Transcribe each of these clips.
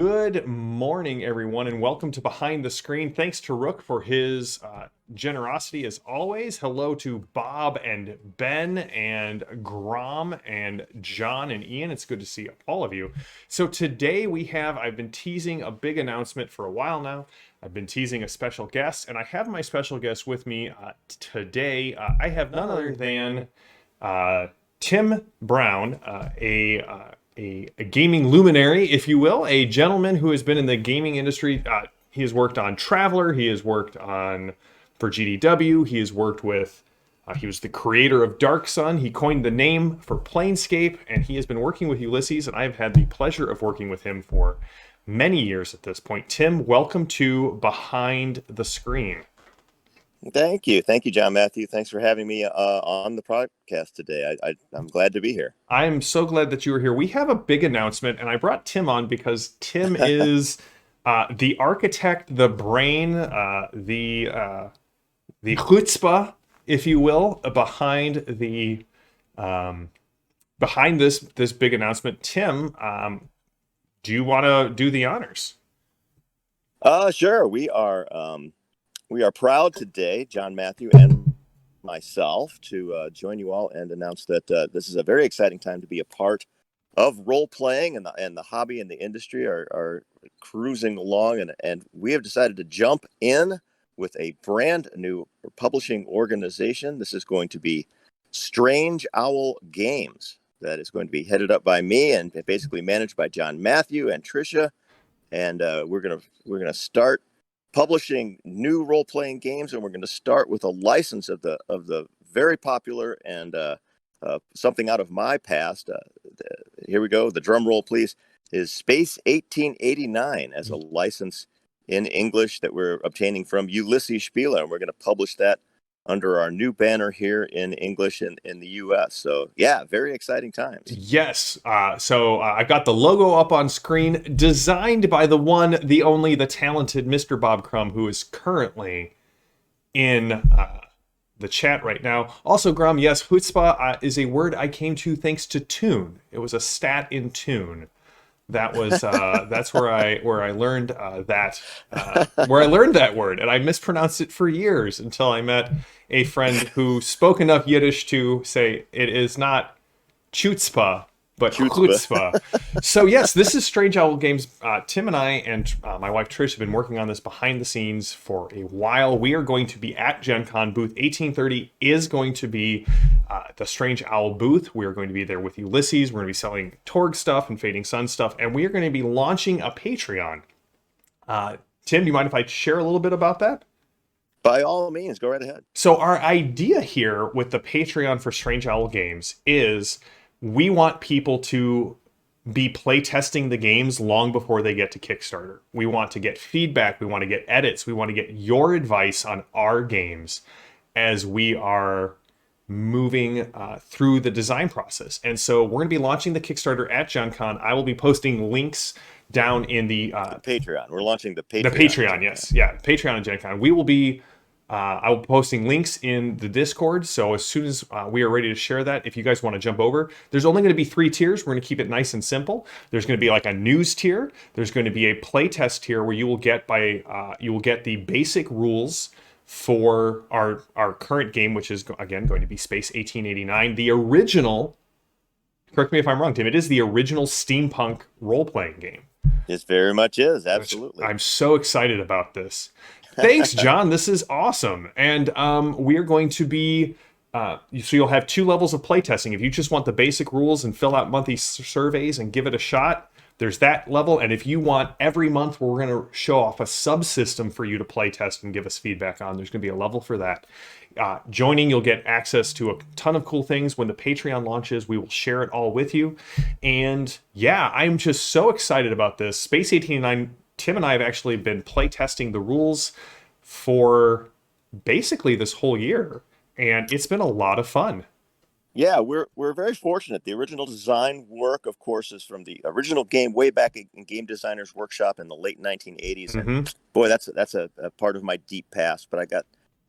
Good morning, everyone, and welcome to Behind the Screen. Thanks to Rook for his generosity as always. Hello to Bob and Ben and Grom and John and Ian. It's good to see all of you. So today I've been teasing a big announcement for a while now. I've been teasing a special guest, and I have my special guest with me today. I have none other than Tim Brown, a gaming luminary, if you will, a gentleman who has been in the gaming industry. He has worked on Traveler. He has worked on for GDW. He has worked with. He was the creator of Dark Sun. He coined the name for Planescape, and he has been working with Ulysses. And I've had the pleasure of working with him for many years at this point. Tim, welcome to Behind the Screen. Thank you. Thank you, John Matthew. Thanks for having me on the podcast today. I'm glad to be here. I'm so glad that you were here. We have a big announcement, and I brought Tim on because Tim is the architect, the brain, the chutzpah, if you will, behind this big announcement. Tim, do you want to do the honors? Sure. We are proud today, John Matthew and myself, to join you all and announce that this is a very exciting time to be a part of role playing, and the hobby and the industry are cruising along, and we have decided to jump in with a brand new publishing organization. This is going to be Strange Owl Games. That is going to be headed up by me and basically managed by John Matthew and Tricia, and we're gonna start publishing new role-playing games, and we're going to start with a license of the very popular and something out of my past. Here we go. The drum roll, please. Is Space 1889 as a license in English that we're obtaining from Ulysses Spieler, and we're going to publish that under our new banner here in English in the U.S. So, yeah, very exciting times. Yes. So I got the logo up on screen, designed by the one, the only, the talented Mr. Bob Crumb, who is currently in the chat right now. Also, Grom, yes, chutzpah is a word I came to thanks to Tune. It was a stat in Tune. That was that's where I learned that word, and I mispronounced it for years until I met a friend who spoke enough Yiddish to say it is not chutzpah, but chutzpah. So yes, this is Strange Owl Games. Tim and I and my wife Trish have been working on this behind the scenes for a while. We are going to be at Gen Con. Booth 1830 is going to be the Strange Owl booth. We are going to be there with Ulysses. We're going to be selling Torg stuff and Fading Sun stuff, and we are going to be launching a Patreon. Tim, do you mind if I share a little bit about that? By all means, go right ahead. So our idea here with the Patreon for Strange Owl Games is we want people to be playtesting the games long before they get to Kickstarter. We want to get feedback. We want to get edits. We want to get your advice on our games as we are moving through the design process. And so we're going to be launching the Kickstarter at Gen Con. I will be posting links down in the Patreon. We're launching the Patreon. The Patreon, yes. Yeah, Patreon and Gen Con. We will be I will be posting links in the Discord, so as soon as we are ready to share that, if you guys want to jump over, there's only going to be 3 tiers. We're going to keep it nice and simple. There's going to be like a news tier. There's going to be a playtest tier where you will get the basic rules for our current game, which is again going to be Space 1889, the original. Correct me if I'm wrong, Tim. It is the original steampunk role-playing game. It very much is, absolutely. I'm so excited about this. Thanks, John. This is awesome. And we are going to be, so you'll have 2 levels of playtesting. If you just want the basic rules and fill out monthly surveys and give it a shot, there's that level. And if you want every month, we're going to show off a subsystem for you to playtest and give us feedback on. There's going to be a level for that. Joining, you'll get access to a ton of cool things. When the Patreon launches, we will share it all with you. And yeah, I'm just so excited about this. Space 1889, Tim and I have actually been playtesting the rules for basically this whole year, and it's been a lot of fun. Yeah, we're very fortunate. The original design work, of course, is from the original game way back in Game Designers Workshop in the late 1980s. Mm-hmm. And boy, that's a part of my deep past. But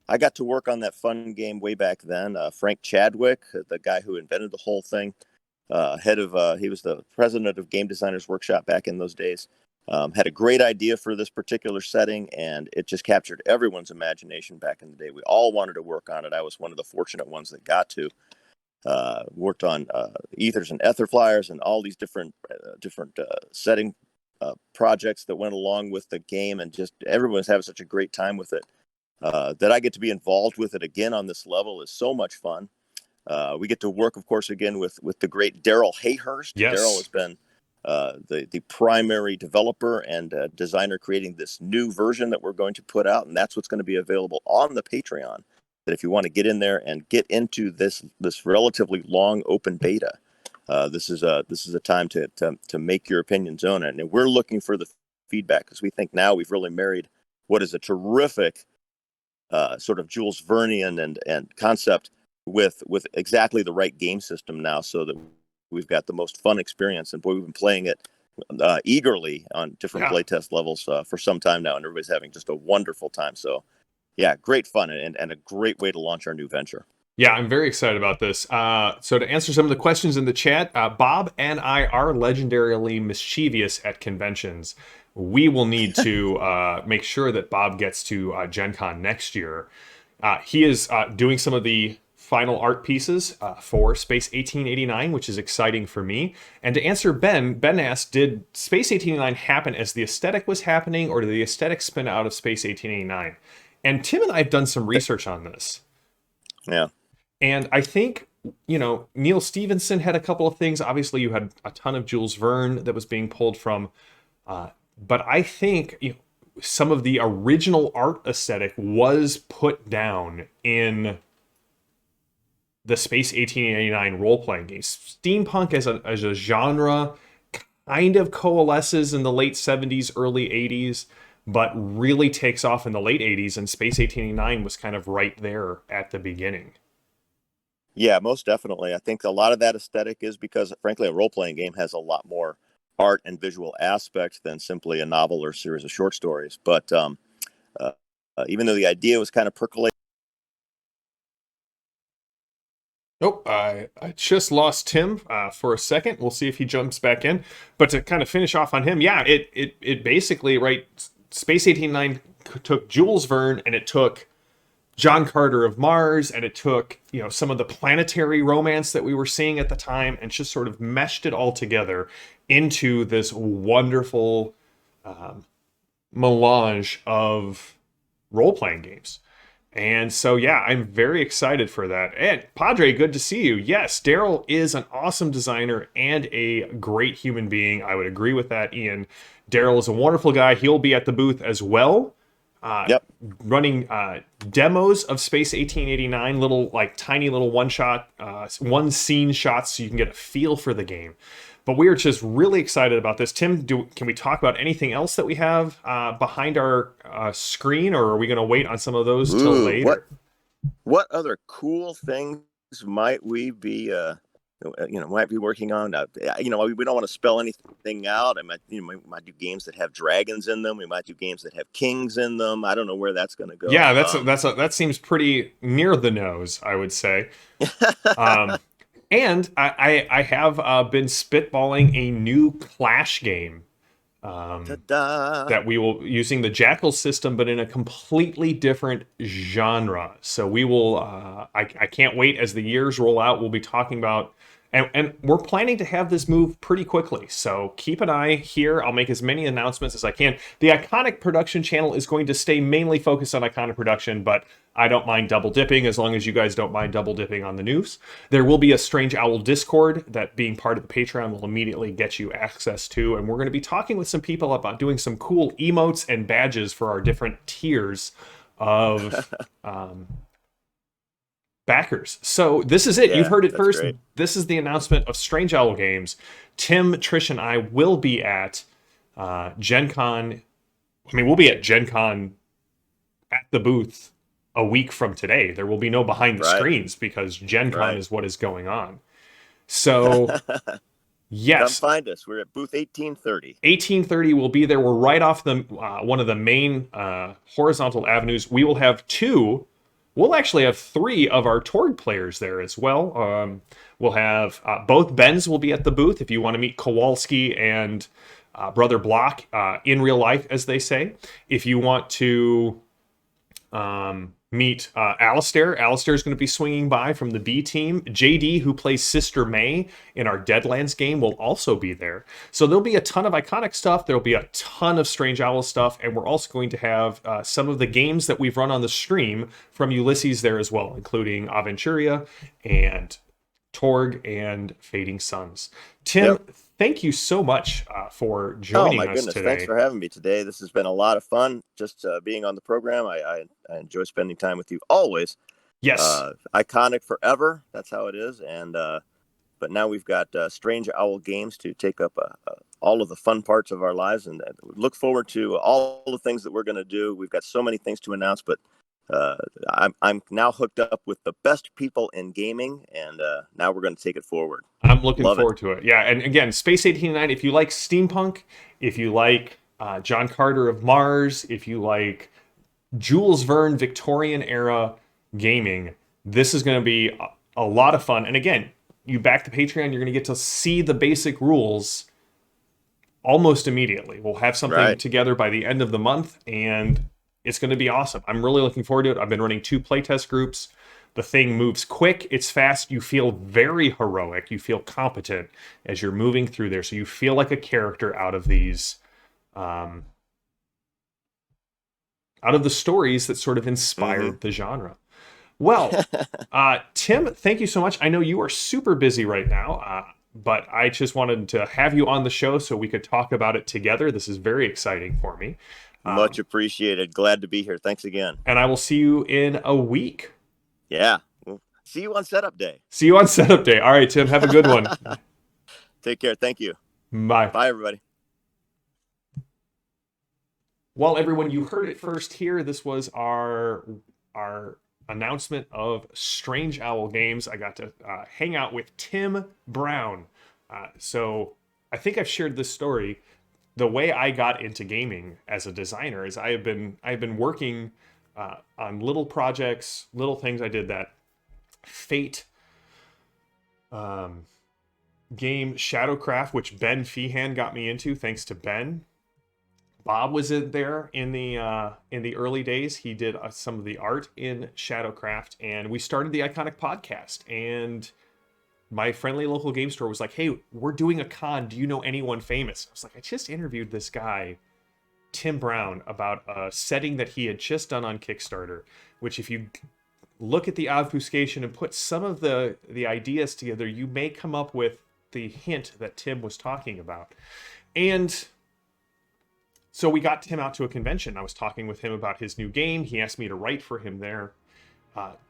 I got to work on that fun game way back then. Frank Chadwick, the guy who invented the whole thing, he was the president of Game Designers Workshop back in those days. had a great idea for this particular setting, and it just captured everyone's imagination back in the day. We all wanted to work on it. I was one of the fortunate ones that got to. Worked on ethers and ether flyers and all these different setting projects that went along with the game, and just everyone's having such a great time with it. That I get to be involved with it again on this level is so much fun. We get to work, of course, again with the great Daryl Hayhurst. Yes. Daryl has been the primary developer and designer creating this new version that we're going to put out, and that's what's going to be available on the Patreon. That if you want to get in there and get into this relatively long open beta, this is a time to make your opinions known, and we're looking for the feedback, because we think now we've really married what is a terrific sort of Jules Vernean and concept with exactly the right game system now, so that we've got the most fun experience. And boy, we've been playing it eagerly on different playtest levels for some time now, and everybody's having just a wonderful time. So yeah, great fun and a great way to launch our new venture. Yeah, I'm very excited about this. So to answer some of the questions in the chat, Bob and I are legendarily mischievous at conventions. We will need to make sure that Bob gets to Gen Con next year. He is doing some of the final art pieces for Space 1889, which is exciting for me. And to answer Ben asked, did Space 1889 happen as the aesthetic was happening, or did the aesthetic spin out of Space 1889? And Tim and I have done some research on this. Yeah. And I think, Neil Stevenson had a couple of things. Obviously, you had a ton of Jules Verne that was being pulled from. But I think some of the original art aesthetic was put down in the Space 1889 role-playing games. Steampunk as a genre kind of coalesces in the late 70s, early 80s. But really takes off in the late 80s, and Space 1889 was kind of right there at the beginning. Yeah, most definitely. I think a lot of that aesthetic is because, frankly, a role-playing game has a lot more art and visual aspect than simply a novel or series of short stories. But even though the idea was kind of percolating. Oh, I just lost Tim for a second. We'll see if he jumps back in. But to kind of finish off on him, yeah, it basically, right, Space 1889 took Jules Verne, and it took John Carter of Mars, and it took, some of the planetary romance that we were seeing at the time, and just sort of meshed it all together into this wonderful melange of role-playing games. And so, yeah, I'm very excited for that. And Padre, good to see you. Yes, Daryl is an awesome designer and a great human being. I would agree with that, Ian. Daryl is a wonderful guy. He'll be at the booth as well, running demos of Space 1889, tiny little one-shot, one-scene shots so you can get a feel for the game. But we are just really excited about this. Tim, can we talk about anything else that we have behind our screen, or are we going to wait on some of those till later? What other cool things might we be, might be working on? We don't want to spell anything out. We might do games that have dragons in them. We might do games that have kings in them. I don't know where that's going to go. Yeah, that seems pretty near the nose, I would say. And I have been spitballing a new Clash game that we will using the Jackal system, but in a completely different genre. So we will. I can't wait as the years roll out. We'll be talking about. And we're planning to have this move pretty quickly. So keep an eye here. I'll make as many announcements as I can. The Iconic Production channel is going to stay mainly focused on Iconic Production, but I don't mind double dipping as long as you guys don't mind double dipping on the news. There will be a Strange Owl Discord that, being part of the Patreon, will immediately get you access to. And we're going to be talking with some people about doing some cool emotes and badges for our different tiers of backers. So this is it. You've heard it first. Great. This is the announcement of Strange Owl Games. Tim, Trish, and I will be at Gen Con. We'll be at Gen Con at the booth a week from today. There will be no behind the screens because Gen Con is what is going on. So, yes. Come find us. We're at booth 1830. 1830 will be there. We're right off the one of the main horizontal avenues. We will have we'll actually have 3 of our Torg players there as well. We'll have both Bens will be at the booth if you want to meet Kowalski and Brother Block in real life, as they say. If you want to meet Alistair. Alistair's going to be swinging by from the B team. JD, who plays Sister May in our Deadlands game, will also be there. So there'll be a ton of iconic stuff. There'll be a ton of Strange Owl stuff. And we're also going to have some of the games that we've run on the stream from Ulysses there as well, including Aventuria and Torg and Fading Suns. Tim, Yep. thank you so much for Oh joining my us goodness! today. Thanks for having me today. This has been a lot of fun. Just being on the program. I enjoy spending time with you always. Yes. Iconic forever. That's how it is. And but now we've got Strange Owl Games to take up all of the fun parts of our lives, and look forward to all the things that we're going to do. We've got so many things to announce, but I'm now hooked up with the best people in gaming, and now we're going to take it forward. I'm looking Love forward to it. Yeah, and again, Space 1809, if you like steampunk, if you like John Carter of Mars, if you like Jules Verne Victorian era gaming, this is going to be a lot of fun. And again, you back the Patreon, you're going to get to see the basic rules almost immediately. We'll have something Right. together by the end of the month, and it's going to be awesome. I'm really looking forward to it. I've been running 2 playtest groups. The thing moves quick, it's fast, you feel very heroic, you feel competent as you're moving through there. So you feel like a character out of these out of the stories that sort of inspired the genre. Well, Tim, thank you so much. I know you are super busy right now, but I just wanted to have you on the show so we could talk about it together. This is very exciting for me. Much appreciated. Glad to be here. Thanks again. And I will see you in a week. Yeah. Well, see you on setup day. See you on setup day. All right, Tim, have a good one. Take care. Thank you. Bye. Bye, everybody. Well, everyone, you heard it first here. This was our announcement of Strange Owl Games. I got to hang out with Tim Brown. So I think I've shared this story. The way I got into gaming as a designer is I've been working on little projects, little things. I did that Fate game Shadowcraft, which Ben Feehan got me into, thanks to Ben. Bob was in there in the early days. He did some of the art in Shadowcraft, and we started the Iconic podcast. And my friendly local game store was like, "Hey, we're doing a con. Do you know anyone famous?" I was like, "I just interviewed this guy, Tim Brown, about a setting that he had just done on Kickstarter, which if you look at the obfuscation and put some of the ideas together, you may come up with the hint that Tim was talking about." And so we got Tim out to a convention. I was talking with him about his new game. He asked me to write for him there.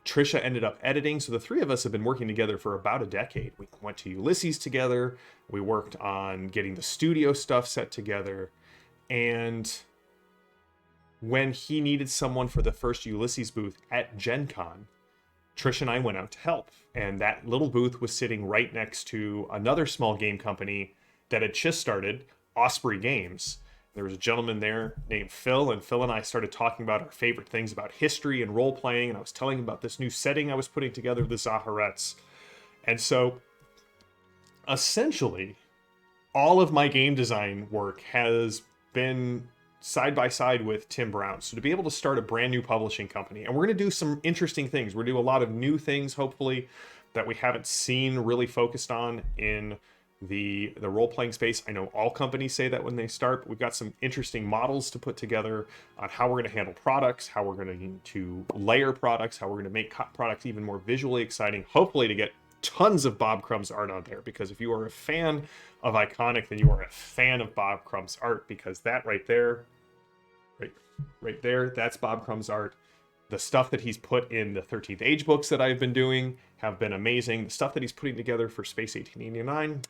Trisha ended up editing. So the 3 of us have been working together for about a decade. We went to Ulysses together. We worked on getting the studio stuff set together. And when he needed someone for the first Ulysses booth at Gen Con, Trisha and I went out to help. And that little booth was sitting right next to another small game company that had just started, Osprey Games. There was a gentleman there named Phil, and Phil and I started talking about our favorite things about history and role-playing, and I was telling him about this new setting I was putting together, the Zaharettes. And so, essentially, all of my game design work has been side by side with Tim Brown. So to be able to start a brand new publishing company, and we're going to do some interesting things. We're going to do a lot of new things, hopefully, that we haven't seen really focused on in the role-playing space. I know all companies say that when they start, but we've got some interesting models to put together on how we're going to handle products, how we're going to layer products, how we're going to make products even more visually exciting, hopefully to get tons of Bob Crumb's art on there, because if you are a fan of Iconic, then you are a fan of Bob Crumb's art, because that right there, right there, that's Bob Crumb's art. The stuff that he's put in the 13th Age books that I've been doing have been amazing. The stuff that he's putting together for Space 1889,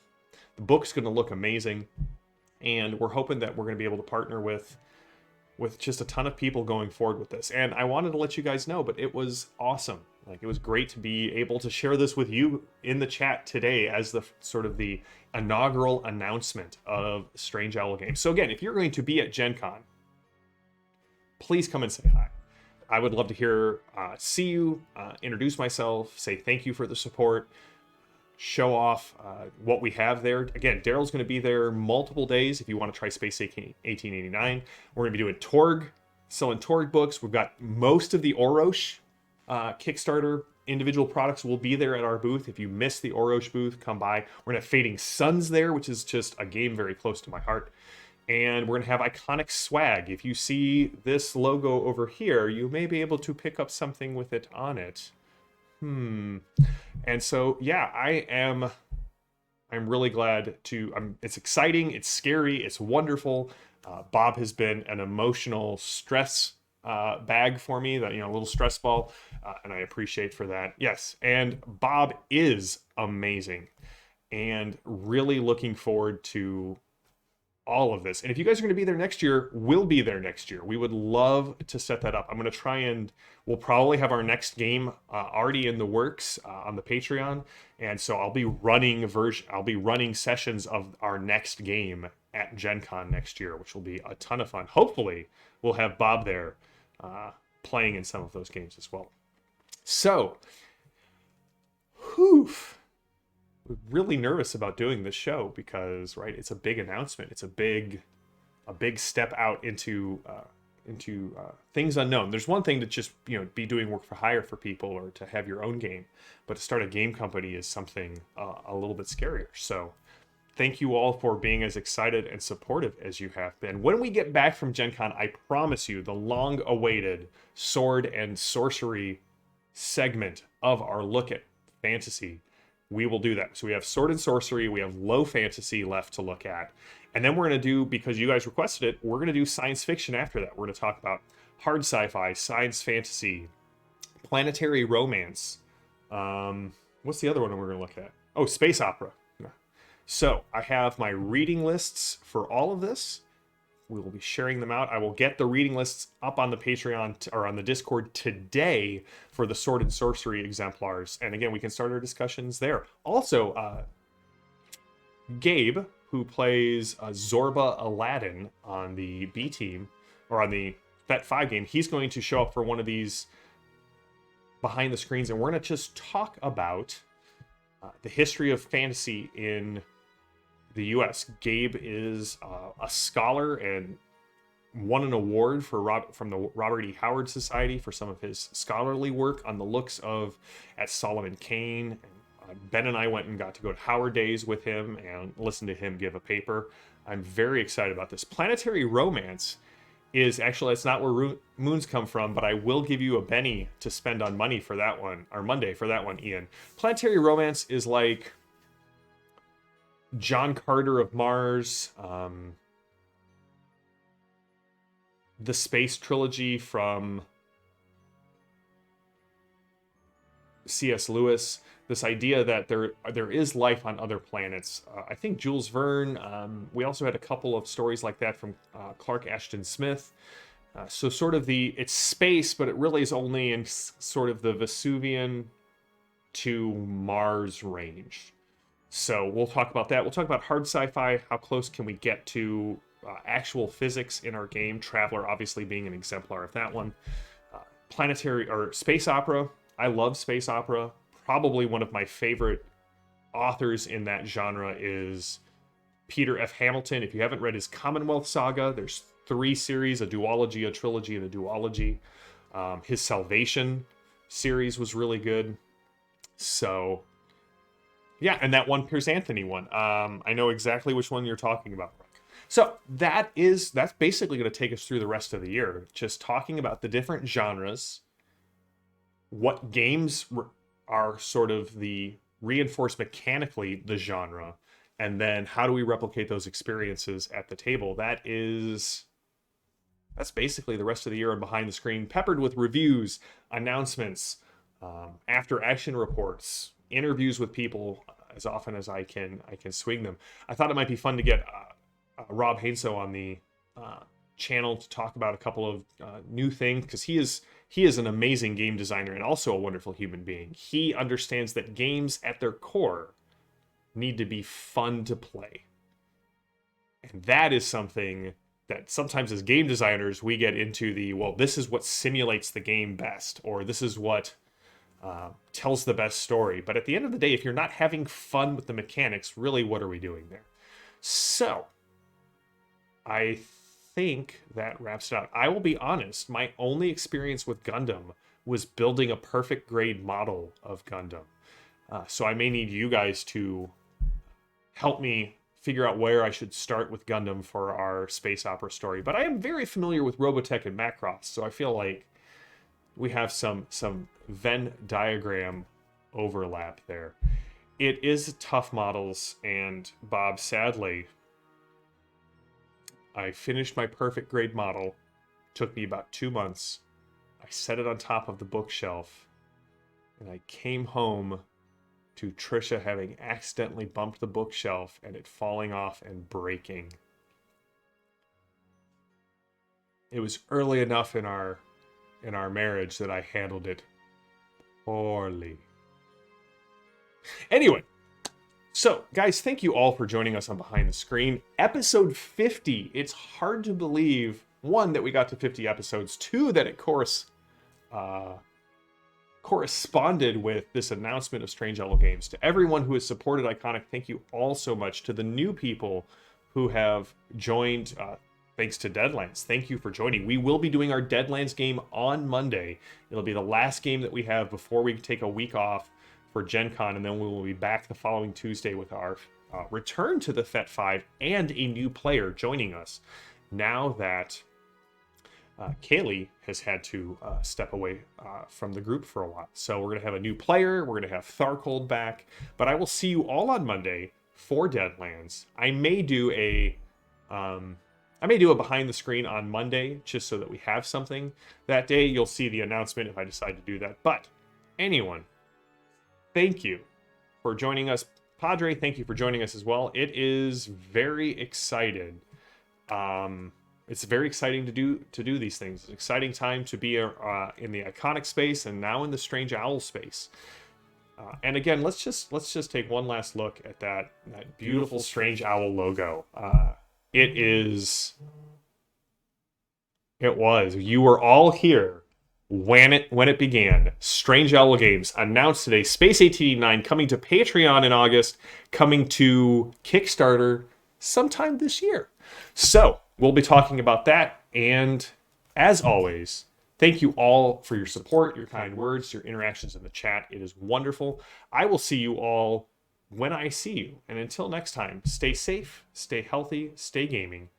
the book's going to look amazing, and we're hoping that we're going to be able to partner with just a ton of people going forward with this. And I wanted to let you guys know, but it was awesome. Like, it was great to be able to share this with you in the chat today as the sort of the inaugural announcement of Strange Owl Games. So again, if you're going to be at Gen Con, please come and say hi. I would love to see you, introduce myself, say thank you for the support, show off what we have there. Again, Daryl's going to be there multiple days if you want to try Space 1889. We're going to be doing Torg, selling Torg books. We've got most of the Orosh Kickstarter individual products will be there at our booth. If you missed the Orosh booth, come by. We're going to have Fading Suns there, which is just a game very close to my heart. And we're going to have iconic swag. If you see this logo over here, you may be able to pick up something with it on it. And so, yeah, I'm really glad to, it's exciting, it's scary, it's wonderful. Bob has been an emotional stress bag for me, that, a little stress ball, and I appreciate for that. Yes, and Bob is amazing, and really looking forward to all of this. And if you guys are going to be there next year, we'll be there next year. We would love to set that up. I'm going to try, and we'll probably have our next game already in the works on the Patreon. And so I'll be running sessions of our next game at Gen Con next year, which will be a ton of fun. Hopefully we'll have Bob there playing in some of those games as well. So, really nervous about doing this show because, right, it's a big announcement. It's a big step out into things unknown. There's one thing to just be doing work for hire for people or to have your own game, but to start a game company is something a little bit scarier. So thank you all for being as excited and supportive as you have been. When we get back from Gen Con, I promise you the long-awaited sword and sorcery segment of our look at fantasy, we will do that. So we have sword and sorcery, we have low fantasy left to look at. And then we're going to do, because you guys requested it, we're going to do science fiction after that. We're going to talk about hard sci-fi, science fantasy, planetary romance. What's the other one we're going to look at? Oh, space opera. So I have my reading lists for all of this. We will be sharing them out. I will get the reading lists up on the Patreon or on the Discord today for the Sword and Sorcery exemplars. And again, we can start our discussions there. Also, Gabe, who plays Zorba Aladdin on the B team, or on the Fet 5 game, he's going to show up for one of these behind the screens, and we're going to just talk about the history of fantasy in the U.S. Gabe is a scholar and won an award from the Robert E. Howard Society for some of his scholarly work on the looks of at Solomon Kane. Ben and I went and got to go to Howard Days with him and listen to him give a paper. I'm very excited about this. Planetary Romance is actually, it's not where moons come from, but I will give you a Benny to spend on money for that one, or Monday for that one, Ian. Planetary Romance is like John Carter of Mars, the space trilogy from C.S. Lewis. This idea that there is life on other planets. I think Jules Verne. We also had a couple of stories like that from Clark Ashton Smith. So sort of it's space, but it really is only in sort of the Vesuvian to Mars range. So we'll talk about that. We'll talk about hard sci-fi. How close can we get to actual physics in our game? Traveler obviously being an exemplar of that one. Planetary or space opera. I love space opera. Probably one of my favorite authors in that genre is Peter F. Hamilton. If you haven't read his Commonwealth Saga, there's 3 series, a duology, a trilogy, and a duology. His Salvation series was really good. So, yeah, and that one Piers Anthony one. I know exactly which one you're talking about. So that's basically going to take us through the rest of the year, just talking about the different genres, what games are sort of the reinforce mechanically the genre, and then how do we replicate those experiences at the table. That's basically the rest of the year on Behind the Screen, peppered with reviews, announcements, after action reports, interviews with people as often as I can swing them. I thought it might be fun to get Rob Hainso on the channel to talk about a couple of new things, because he is an amazing game designer and also a wonderful human being. He understands that games at their core need to be fun to play. And that is something that sometimes as game designers we get into well, this is what simulates the game best, or this is what tells the best story. But at the end of the day, if you're not having fun with the mechanics, really, what are we doing there? So, I think that wraps it up. I will be honest, my only experience with Gundam was building a perfect grade model of Gundam. So I may need you guys to help me figure out where I should start with Gundam for our space opera story. But I am very familiar with Robotech and Macross, so I feel like we have some Venn diagram overlap there. It is tough models, and Bob, sadly, I finished my perfect grade model. Took me about 2 months. I set it on top of the bookshelf, and I came home to Trisha having accidentally bumped the bookshelf and it falling off and breaking. It was early enough in our marriage that I handled it poorly. Anyway, so guys, thank you all for joining us on Behind the Screen. Episode 50. It's hard to believe, one, that we got to 50 episodes, two, that it corresponded with this announcement of Strange Owl Games. To everyone who has supported Iconic, thank you all so much. To the new people who have joined, thanks to Deadlands, thank you for joining. We will be doing our Deadlands game on Monday. It'll be the last game that we have before we take a week off for Gen Con, and then we will be back the following Tuesday with our return to the FET 5 and a new player joining us now that Kaylee has had to step away from the group for a while. So we're going to have a new player. We're going to have Tharkold back. But I will see you all on Monday for Deadlands. I may do a behind the screen on Monday just so that we have something that day. You'll see the announcement if I decide to do that. But anyone, thank you for joining us. Padre, thank you for joining us as well. It is very excited. It's very exciting to do these things. It's an exciting time to be in the Iconic space and now in the Strange Owl space. And again, let's just take one last look at that beautiful Strange Owl logo. You were all here when it began. Strange Owl Games announced today. Space ATD 9 coming to Patreon in August, coming to Kickstarter sometime this year. So we'll be talking about that. And as always, thank you all for your support, your kind words, your interactions in the chat. It is wonderful. I will see you all when I see you. And until next time, stay safe, stay healthy, stay gaming.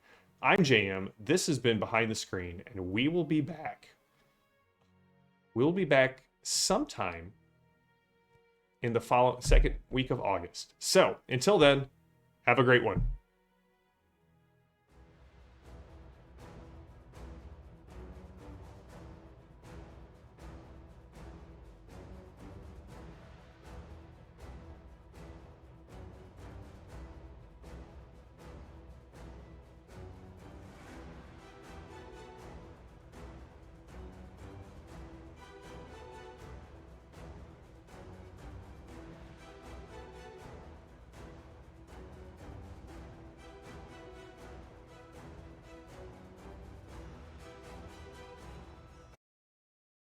I'm JM. This has been Behind the Screen, and we will be back. We'll be back sometime in the second week of August. So until then, have a great one.